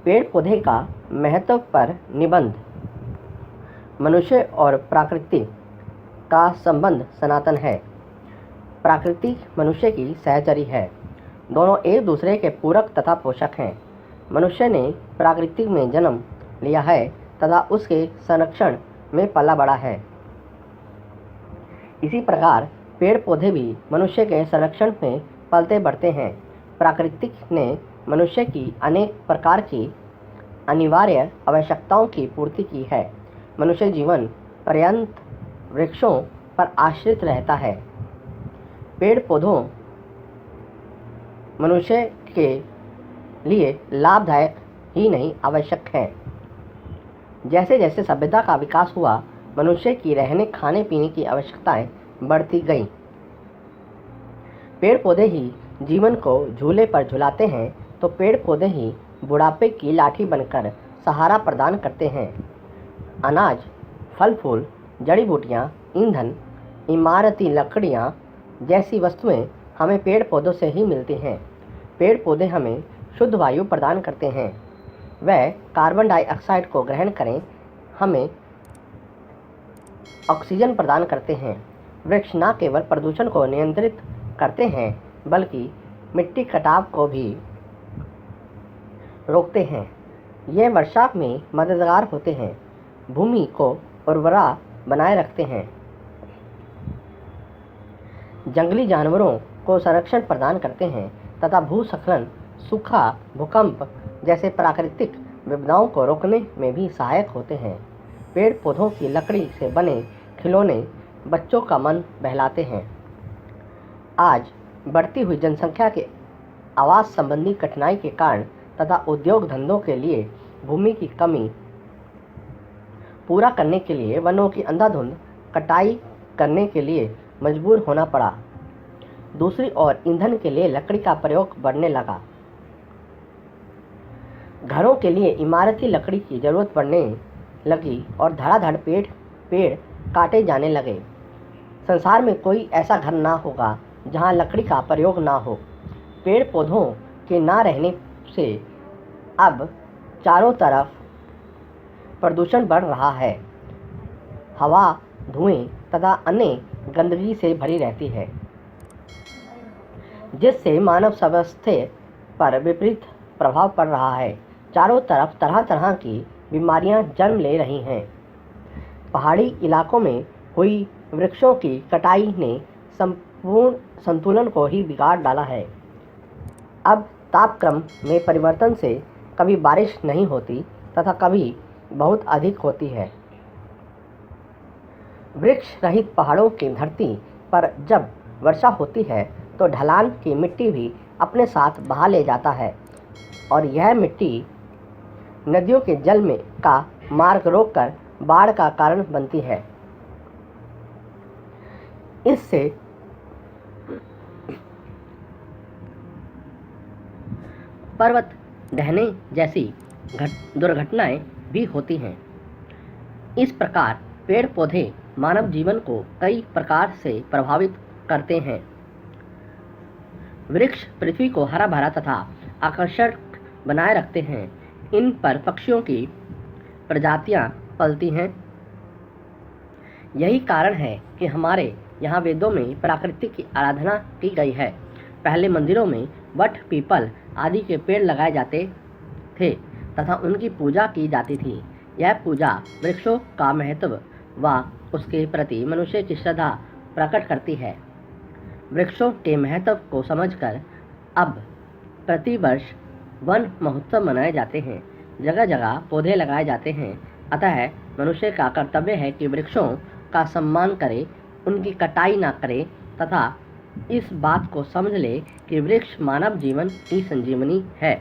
पेड़ पौधे का महत्व पर निबंध। मनुष्य और प्रकृति का संबंध सनातन है। प्रकृति मनुष्य की सहचरी है। दोनों एक दूसरे के पूरक तथा पोषक हैं। मनुष्य ने प्रकृति में जन्म लिया है तथा उसके संरक्षण में पला बड़ा है। इसी प्रकार पेड़ पौधे भी मनुष्य के संरक्षण में पलते बढ़ते हैं। प्रकृति ने मनुष्य की अनेक प्रकार की अनिवार्य आवश्यकताओं की पूर्ति की है। मनुष्य जीवन पर्यंत वृक्षों पर आश्रित रहता है। पेड़ पौधों मनुष्य के लिए लाभदायक ही नहीं आवश्यक है। जैसे जैसे सभ्यता का विकास हुआ, मनुष्य की रहने खाने पीने की आवश्यकताएं बढ़ती गईं। पेड़ पौधे ही जीवन को झूले पर झुलाते हैं तो पेड़ पौधे ही बुढ़ापे की लाठी बनकर सहारा प्रदान करते हैं। अनाज, फल फूल, जड़ी बूटियाँ, ईंधन, इमारती लकड़ियाँ जैसी वस्तुएं हमें पेड़ पौधों से ही मिलती हैं। पेड़ पौधे हमें शुद्ध वायु प्रदान करते हैं। वह कार्बन डाइऑक्साइड को ग्रहण करें हमें ऑक्सीजन प्रदान करते हैं। वृक्ष न केवल प्रदूषण को नियंत्रित करते हैं बल्कि मिट्टी कटाव को भी रोकते हैं। ये वर्षा में मददगार होते हैं, भूमि को उर्वरा बनाए रखते हैं, जंगली जानवरों को संरक्षण प्रदान करते हैं तथा भूस्खलन, सूखा, भूकंप जैसे प्राकृतिक विपदाओं को रोकने में भी सहायक होते हैं। पेड़ पौधों की लकड़ी से बने खिलौने बच्चों का मन बहलाते हैं। आज बढ़ती हुई जनसंख्या के आवास संबंधी कठिनाई के कारण तथा उद्योग धंधों के लिए भूमि की कमी पूरा करने के लिए वनों की अंधाधुंध कटाई करने के लिए मजबूर होना पड़ा। दूसरी ओर ईंधन के लिए लकड़ी का प्रयोग बढ़ने लगा। घरों के लिए इमारती लकड़ी की जरूरत पड़ने लगी और धड़ाधड़ पेड़ काटे जाने लगे। संसार में कोई ऐसा घर ना होगा जहां लकड़ी का प्रयोग ना हो। पेड़ पौधों के ना रहने से अब चारों तरफ प्रदूषण बढ़ रहा है। हवा, धुएं तथा अन्य गंदगी से भरी रहती है, जिससे मानव स्वास्थ्य पर विपरीत प्रभाव पड़ रहा है। चारों तरफ तरह तरह की बीमारियां जन्म ले रही हैं। पहाड़ी इलाकों में हुई वृक्षों की कटाई ने संपूर्ण संतुलन को ही बिगाड़ डाला है। अब तापक्रम में परिवर्तन से कभी बारिश नहीं होती तथा कभी बहुत अधिक होती है। वृक्ष रहित पहाड़ों की धरती पर जब वर्षा होती है तो ढलान की मिट्टी भी अपने साथ बहा ले जाता है और यह मिट्टी नदियों के जल में का मार्ग रोककर बाढ़ का कारण बनती है। इससे पर्वत ढहने जैसी दुर्घटनाएं भी होती हैं। इस प्रकार पेड़ पौधे मानव जीवन को कई प्रकार से प्रभावित करते हैं। वृक्ष पृथ्वी को हरा भरा तथा आकर्षक बनाए रखते हैं। इन पर पक्षियों की प्रजातियां पलती हैं। यही कारण है कि हमारे यहाँ वेदों में प्रकृति की आराधना की गई है। पहले मंदिरों में वट, पीपल आदि के पेड़ लगाए जाते थे तथा उनकी पूजा की जाती थी। यह पूजा वृक्षों का महत्व व उसके प्रति मनुष्य की श्रद्धा प्रकट करती है। वृक्षों के महत्व को समझकर अब प्रतिवर्ष वन महोत्सव मनाए जाते हैं। जगह जगह पौधे लगाए जाते हैं। अतः मनुष्य का कर्तव्य है कि वृक्षों का सम्मान करे, उनकी कटाई न करे तथा इस बात को समझ ले कि वृक्ष मानव जीवन की संजीवनी है।